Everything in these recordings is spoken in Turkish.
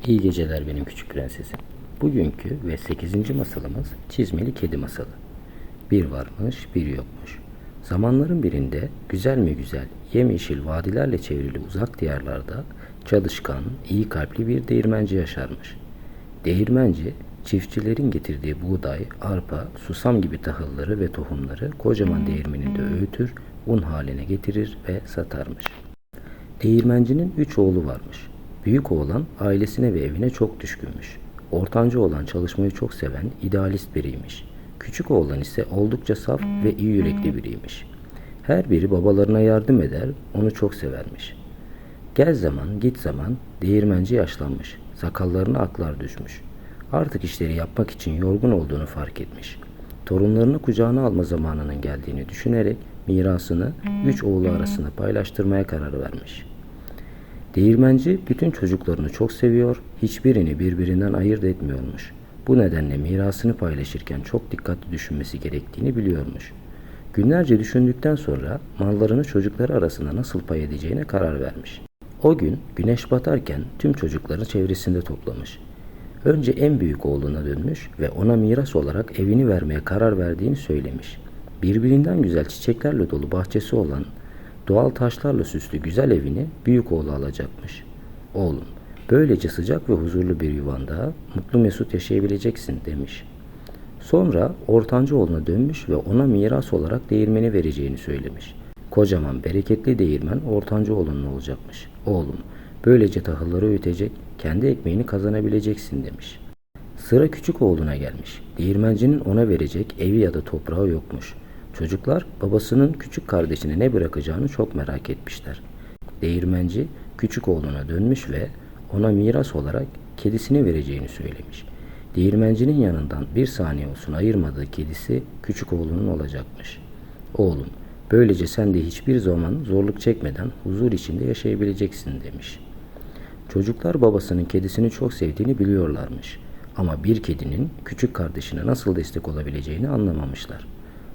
İyi geceler benim küçük prensesim. Bugünkü ve 8. masalımız Çizmeli Kedi Masalı. Bir varmış, bir yokmuş. Zamanların birinde güzel mi güzel, yemyeşil vadilerle çevrili uzak diyarlarda çalışkan, iyi kalpli bir değirmenci yaşarmış. Değirmenci, çiftçilerin getirdiği buğday, arpa, susam gibi tahılları ve tohumları kocaman değirmeninde öğütür, un haline getirir ve satarmış. Değirmencinin 3 oğlu varmış. Büyük oğlan ailesine ve evine çok düşkünmüş. Ortanca oğlan çalışmayı çok seven, idealist biriymiş. Küçük oğlan ise oldukça saf ve iyi yürekli biriymiş. Her biri babalarına yardım eder, onu çok severmiş. Gel zaman, git zaman, değirmenci yaşlanmış. Sakallarına aklar düşmüş. Artık işleri yapmak için yorgun olduğunu fark etmiş. Torunlarını kucağına alma zamanının geldiğini düşünerek mirasını 3 oğlu arasında paylaştırmaya karar vermiş. Değirmenci bütün çocuklarını çok seviyor, hiçbirini birbirinden ayırt etmiyormuş. Bu nedenle mirasını paylaşırken çok dikkatli düşünmesi gerektiğini biliyormuş. Günlerce düşündükten sonra mallarını çocukları arasında nasıl pay edeceğine karar vermiş. O gün güneş batarken tüm çocukları çevresinde toplamış. Önce en büyük oğluna dönmüş ve ona miras olarak evini vermeye karar verdiğini söylemiş. Birbirinden güzel çiçeklerle dolu bahçesi olan doğal taşlarla süslü güzel evini büyük oğlu alacakmış. Oğlum, böylece sıcak ve huzurlu bir yuvanda mutlu mesut yaşayabileceksin demiş. Sonra ortanca oğluna dönmüş ve ona miras olarak değirmeni vereceğini söylemiş. Kocaman bereketli değirmen ortanca oğlunun olacakmış. Oğlum, böylece tahılları öğütecek, kendi ekmeğini kazanabileceksin demiş. Sıra küçük oğluna gelmiş. Değirmencinin ona verecek evi ya da toprağı yokmuş. Çocuklar babasının küçük kardeşine ne bırakacağını çok merak etmişler. Değirmenci küçük oğluna dönmüş ve ona miras olarak kedisini vereceğini söylemiş. Değirmencinin yanından bir saniye olsun ayırmadığı kedisi küçük oğlunun olacakmış. Oğlum, böylece sen de hiçbir zaman zorluk çekmeden huzur içinde yaşayabileceksin demiş. Çocuklar babasının kedisini çok sevdiğini biliyorlarmış. Ama bir kedinin küçük kardeşine nasıl destek olabileceğini anlamamışlar.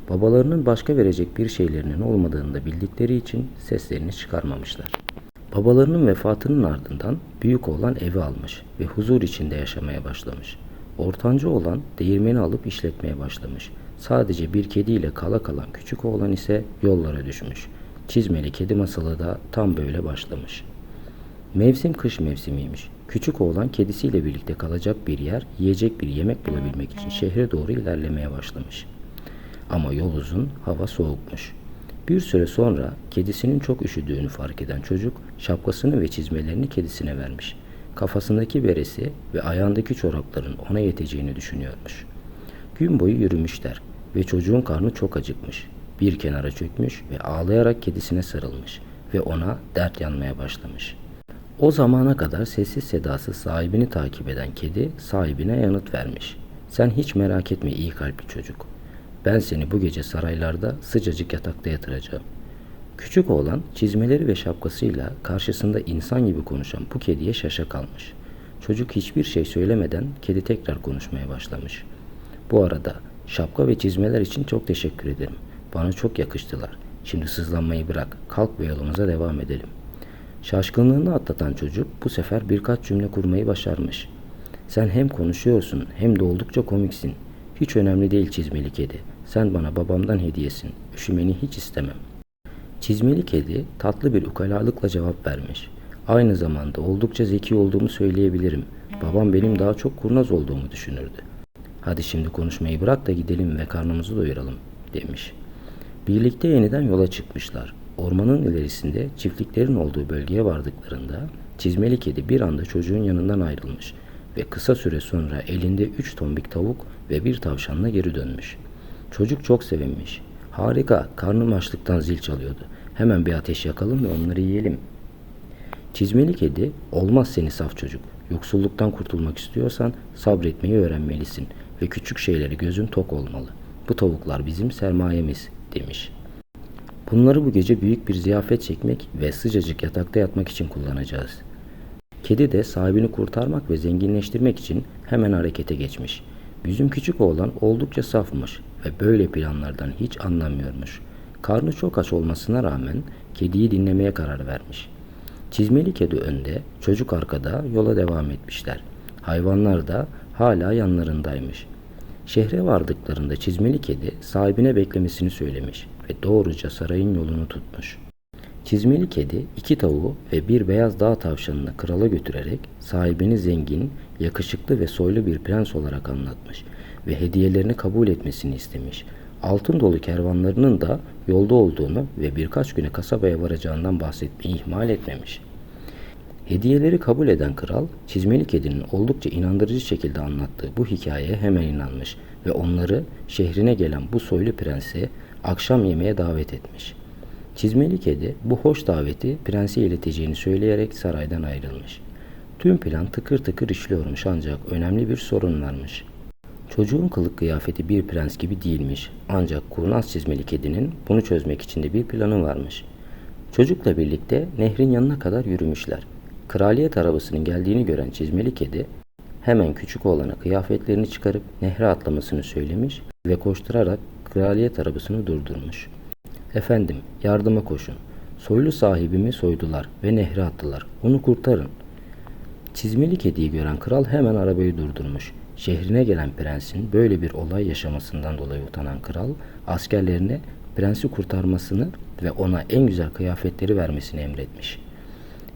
Babalarının başka verecek bir şeylerinin olmadığını da bildikleri için seslerini çıkarmamışlar. Babalarının vefatının ardından büyük oğlan evi almış ve huzur içinde yaşamaya başlamış. Ortanca oğlan değirmeni alıp işletmeye başlamış. Sadece bir kediyle kala kalan küçük oğlan ise yollara düşmüş. Çizmeli Kedi Masalı da tam böyle başlamış. Mevsim kış mevsimiymiş. Küçük oğlan kedisiyle birlikte kalacak bir yer, yiyecek bir yemek bulabilmek için şehre doğru ilerlemeye başlamış. Ama yol uzun, hava soğukmuş. Bir süre sonra kedisinin çok üşüdüğünü fark eden çocuk şapkasını ve çizmelerini kedisine vermiş. Kafasındaki beresi ve ayağındaki çorapların ona yeteceğini düşünüyormuş. Gün boyu yürümüşler ve çocuğun karnı çok acıkmış. Bir kenara çökmüş ve ağlayarak kedisine sarılmış ve ona dert yanmaya başlamış. O zamana kadar sessiz sedasız sahibini takip eden kedi sahibine yanıt vermiş. Sen hiç merak etme iyi kalpli çocuk. Ben seni bu gece saraylarda sıcacık yatakta yatıracağım. Küçük oğlan çizmeleri ve şapkasıyla karşısında insan gibi konuşan bu kediye şaşa kalmış. Çocuk hiçbir şey söylemeden kedi tekrar konuşmaya başlamış. Bu arada şapka ve çizmeler için çok teşekkür ederim. Bana çok yakıştılar. Şimdi sızlanmayı bırak, kalk ve yolumuza devam edelim. Şaşkınlığını atlatan çocuk bu sefer birkaç cümle kurmayı başarmış. Sen hem konuşuyorsun hem de oldukça komiksin. Hiç önemli değil çizmeli kedi. Sen bana babamdan hediyesin. Üşümeni hiç istemem. Çizmeli kedi tatlı bir ukalalıkla cevap vermiş. Aynı zamanda oldukça zeki olduğumu söyleyebilirim. Babam benim daha çok kurnaz olduğumu düşünürdü. Hadi şimdi konuşmayı bırak da gidelim ve karnımızı doyuralım demiş. Birlikte yeniden yola çıkmışlar. Ormanın ilerisinde çiftliklerin olduğu bölgeye vardıklarında çizmeli kedi bir anda çocuğun yanından ayrılmış ve kısa süre sonra elinde 3 tombik tavuk ve bir tavşanla geri dönmüş. Çocuk çok sevinmiş. Harika, karnım açlıktan zil çalıyordu. Hemen bir ateş yakalım ve onları yiyelim. Çizmeli kedi, olmaz seni saf çocuk. Yoksulluktan kurtulmak istiyorsan sabretmeyi öğrenmelisin ve küçük şeyleri gözün tok olmalı. Bu tavuklar bizim sermayemiz demiş. Bunları bu gece büyük bir ziyafet çekmek ve sıcacık yatakta yatmak için kullanacağız. Kedi de sahibini kurtarmak ve zenginleştirmek için hemen harekete geçmiş. Bizim küçük oğlan oldukça safmış ve böyle planlardan hiç anlamıyormuş. Karnı çok aç olmasına rağmen kediyi dinlemeye karar vermiş. Çizmeli kedi önde, çocuk arkada yola devam etmişler. Hayvanlar da hala yanlarındaymış. Şehre vardıklarında çizmeli kedi sahibine beklemesini söylemiş ve doğruca sarayın yolunu tutmuş. Çizmeli kedi 2 tavuğu ve bir beyaz dağ tavşanını krala götürerek sahibini zengin, yakışıklı ve soylu bir prens olarak anlatmış ve hediyelerini kabul etmesini istemiş. Altın dolu kervanlarının da yolda olduğunu ve birkaç güne kasabaya varacağından bahsetmeyi ihmal etmemiş. Hediyeleri kabul eden kral, çizmeli kedinin oldukça inandırıcı şekilde anlattığı bu hikayeye hemen inanmış ve onları şehrine gelen bu soylu prensi akşam yemeğe davet etmiş. Çizmeli kedi bu hoş daveti prense ileteceğini söyleyerek saraydan ayrılmış. Tüm plan tıkır tıkır işliyormuş ancak önemli bir sorun varmış. Çocuğun kılık kıyafeti bir prens gibi değilmiş ancak kurnaz çizmeli kedinin bunu çözmek için de bir planı varmış. Çocukla birlikte nehrin yanına kadar yürümüşler. Kraliyet arabasının geldiğini gören çizmeli kedi hemen küçük oğlana kıyafetlerini çıkarıp nehre atlamasını söylemiş ve koşturarak kraliyet arabasını durdurmuş. Efendim, yardıma koşun. Soylu sahibimi soydular ve nehre attılar. Onu kurtarın. Çizmeli kediyi gören kral hemen arabayı durdurmuş. Şehrine gelen prensin böyle bir olay yaşamasından dolayı utanan kral, askerlerine prensi kurtarmasını ve ona en güzel kıyafetleri vermesini emretmiş.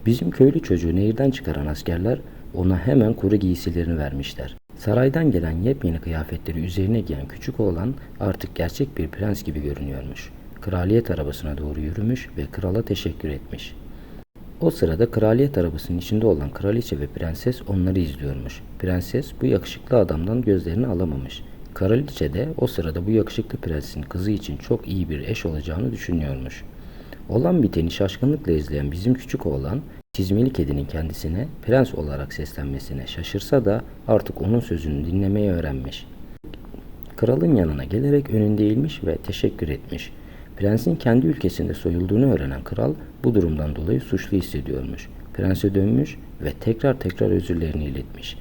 Bizim köylü çocuğu nehirden çıkaran askerler ona hemen kuru giysilerini vermişler. Saraydan gelen yepyeni kıyafetleri üzerine giyen küçük oğlan artık gerçek bir prens gibi görünüyormuş. Kraliyet arabasına doğru yürümüş ve krala teşekkür etmiş. O sırada kraliyet arabasının içinde olan kraliçe ve prenses onları izliyormuş. Prenses bu yakışıklı adamdan gözlerini alamamış. Kraliçe de o sırada bu yakışıklı prensin kızı için çok iyi bir eş olacağını düşünüyormuş. Olan biteni şaşkınlıkla izleyen bizim küçük oğlan, çizmeli kedinin kendisine prens olarak seslenmesine şaşırsa da artık onun sözünü dinlemeyi öğrenmiş. Kralın yanına gelerek önünde eğilmiş ve teşekkür etmiş. Prensin kendi ülkesinde soyulduğunu öğrenen kral bu durumdan dolayı suçlu hissediyormuş. Prense dönmüş ve tekrar özürlerini iletmiş.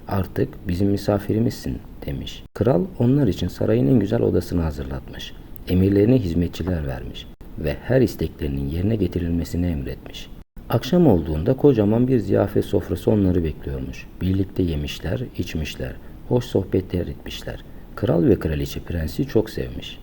Artık bizim misafirimizsin demiş. Kral onlar için sarayın en güzel odasını hazırlatmış. Emirlerine hizmetçiler vermiş ve her isteklerinin yerine getirilmesini emretmiş. Akşam olduğunda kocaman bir ziyafet sofrası onları bekliyormuş. Birlikte yemişler, içmişler, hoş sohbetler etmişler. Kral ve kraliçe prensi çok sevmiş.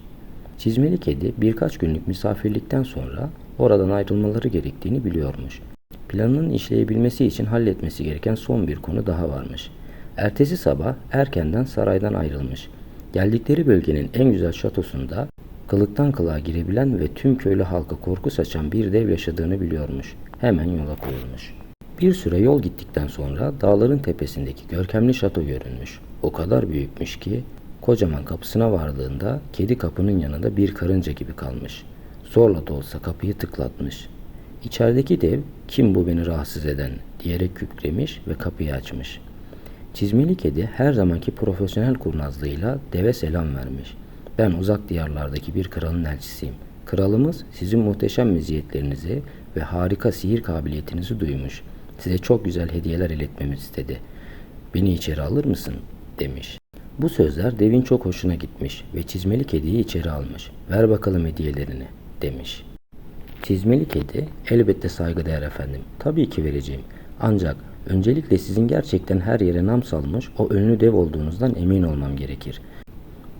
Çizmeli kedi birkaç günlük misafirlikten sonra oradan ayrılmaları gerektiğini biliyormuş. Planının işleyebilmesi için halletmesi gereken son bir konu daha varmış. Ertesi sabah erkenden saraydan ayrılmış. Geldikleri bölgenin en güzel şatosunda kılıktan kılığa girebilen ve tüm köylü halka korku saçan bir dev yaşadığını biliyormuş. Hemen yola koyulmuş. Bir süre yol gittikten sonra dağların tepesindeki görkemli şato görünmüş. O kadar büyükmüş ki kocaman kapısına vardığında kedi kapının yanında bir karınca gibi kalmış. Zorla da olsa kapıyı tıklatmış. İçerideki dev kim bu beni rahatsız eden diyerek kükremiş ve kapıyı açmış. Çizmeli kedi her zamanki profesyonel kurnazlığıyla deve selam vermiş. Ben uzak diyarlardaki bir kralın elçisiyim. Kralımız sizin muhteşem meziyetlerinizi ve harika sihir kabiliyetinizi duymuş. Size çok güzel hediyeler iletmemi istedi. Beni içeri alır mısın? Demiş. Bu sözler devin çok hoşuna gitmiş ve çizmeli kediyi içeri almış. Ver bakalım hediyelerini demiş. Çizmeli kedi elbette saygıdeğer efendim. Tabii ki vereceğim. Ancak öncelikle sizin gerçekten her yere nam salmış o ünlü dev olduğunuzdan emin olmam gerekir.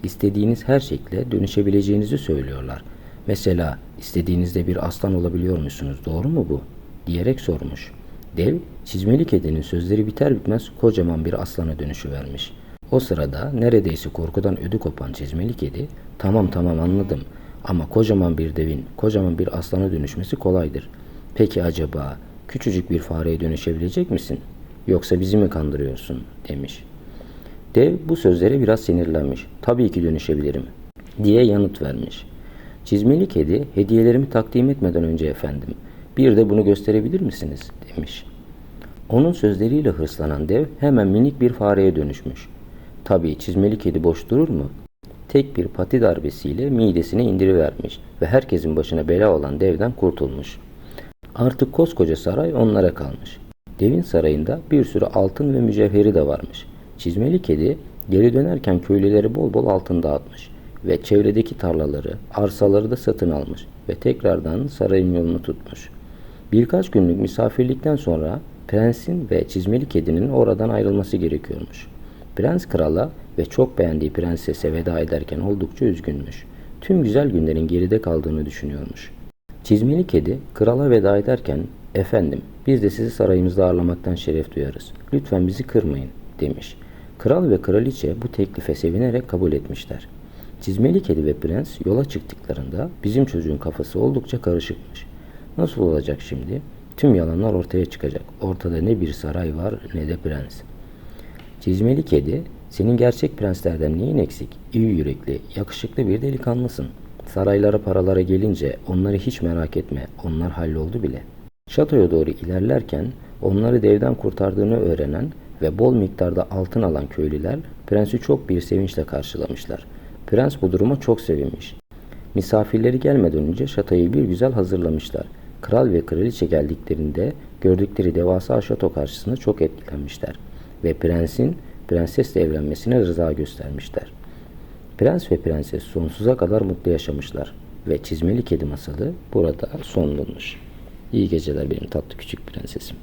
İstediğiniz her şekle dönüşebileceğinizi söylüyorlar. Mesela istediğinizde bir aslan olabiliyor musunuz? Doğru mu bu? Diyerek sormuş. Dev çizmeli kedinin sözleri biter bitmez kocaman bir aslana dönüşüvermiş. O sırada neredeyse korkudan ödü kopan çizmeli kedi tamam anladım ama kocaman bir devin kocaman bir aslana dönüşmesi kolaydır. Peki acaba küçücük bir fareye dönüşebilecek misin? Yoksa bizi mi kandırıyorsun? Demiş. Dev bu sözlere biraz sinirlenmiş. Tabii ki dönüşebilirim diye yanıt vermiş. Çizmeli kedi hediyelerimi takdim etmeden önce efendim bir de bunu gösterebilir misiniz? Demiş. Onun sözleriyle hırslanan dev hemen minik bir fareye dönüşmüş. Tabii çizmeli kedi boş durur mu? Tek bir pati darbesiyle midesine indirivermiş ve herkesin başına bela olan devden kurtulmuş. Artık koskoca saray onlara kalmış. Devin sarayında bir sürü altın ve mücevheri de varmış. Çizmeli kedi geri dönerken köylülere bol bol altın dağıtmış ve çevredeki tarlaları, arsaları da satın almış ve tekrardan sarayın yolunu tutmuş. Birkaç günlük misafirlikten sonra prensin ve çizmeli kedinin oradan ayrılması gerekiyormuş. Prens krala ve çok beğendiği prensese veda ederken oldukça üzgünmüş. Tüm güzel günlerin geride kaldığını düşünüyormuş. Çizmeli kedi krala veda ederken "Efendim, biz de sizi sarayımızda ağırlamaktan şeref duyarız. Lütfen bizi kırmayın," demiş. Kral ve kraliçe bu teklife sevinerek kabul etmişler. Çizmeli kedi ve prens yola çıktıklarında bizim çocuğun kafası oldukça karışıkmış. Nasıl olacak şimdi? Tüm yalanlar ortaya çıkacak. Ortada ne bir saray var ne de prens. Çizmeli kedi, "Senin gerçek prenslerden neyin eksik? İyi yürekli, yakışıklı bir delikanlısın. Saraylara paralara gelince onları hiç merak etme, onlar halloldu bile." Şatoya doğru ilerlerken onları devden kurtardığını öğrenen ve bol miktarda altın alan köylüler prensi çok bir sevinçle karşılamışlar. Prens bu duruma çok sevinmiş. Misafirleri gelmeden önce şatoyu bir güzel hazırlamışlar. Kral ve kraliçe geldiklerinde gördükleri devasa şato karşısında çok etkilenmişler ve prensin prensesle evlenmesine rıza göstermişler. Prens ve prenses sonsuza kadar mutlu yaşamışlar ve çizmeli kedi masalı burada son bulmuş. İyi geceler benim tatlı küçük prensesim.